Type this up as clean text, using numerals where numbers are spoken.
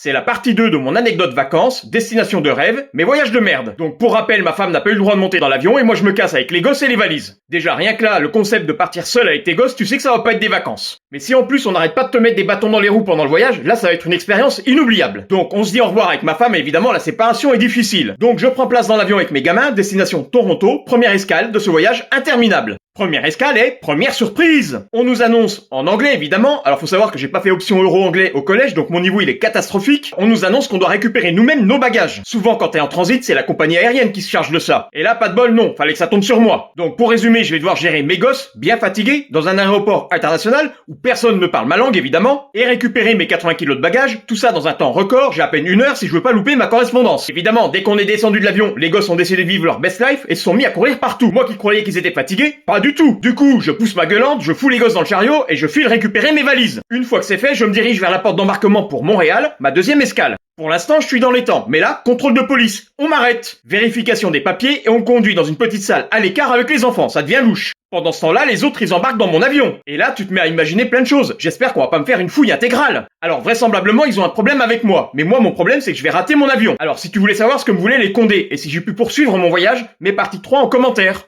C'est la partie 2 de mon anecdote vacances, destination de rêve, mais voyage de merde. Donc pour rappel, ma femme n'a pas eu le droit de monter dans l'avion et moi je me casse avec les gosses et les valises. Déjà rien que là, le concept de partir seul avec tes gosses, tu sais que ça va pas être des vacances. Mais si en plus on n'arrête pas de te mettre des bâtons dans les roues pendant le voyage, là ça va être une expérience inoubliable. Donc on se dit au revoir avec ma femme et évidemment la séparation est difficile. Donc je prends place dans l'avion avec mes gamins, destination Toronto, première escale de ce voyage interminable. Première escale et première surprise. On nous annonce, en anglais évidemment, alors faut savoir que j'ai pas fait option euro anglais au collège, donc mon niveau il est catastrophique, on nous annonce qu'on doit récupérer nous-mêmes nos bagages. Souvent quand t'es en transit, c'est la compagnie aérienne qui se charge de ça. Et là, pas de bol, non, fallait que ça tombe sur moi. Donc pour résumer, je vais devoir gérer mes gosses, bien fatigués, dans un aéroport international, où personne ne parle ma langue évidemment, et récupérer mes 80 kilos de bagages, tout ça dans un temps record, j'ai à peine 1 heure si je veux pas louper ma correspondance. Évidemment, dès qu'on est descendu de l'avion, les gosses ont décidé de vivre leur best life et se sont mis à courir partout. Moi qui croyais qu'ils étaient fatigués, pas du tout. Du coup, je pousse ma gueulante, je fous les gosses dans le chariot et je file récupérer mes valises. Une fois que c'est fait, je me dirige vers la porte d'embarquement pour Montréal, ma deuxième escale. Pour l'instant, je suis dans les temps, mais là, contrôle de police. On m'arrête. Vérification des papiers et on me conduit dans une petite salle à l'écart avec les enfants, ça devient louche. Pendant ce temps-là, les autres, ils embarquent dans mon avion. Et là, tu te mets à imaginer plein de choses. J'espère qu'on va pas me faire une fouille intégrale. Alors, vraisemblablement, ils ont un problème avec moi. Mais moi, mon problème, c'est que je vais rater mon avion. Alors, si tu voulais savoir ce que me voulaient les Condés, et si j'ai pu poursuivre mon voyage, mets partie 3 en commentaire.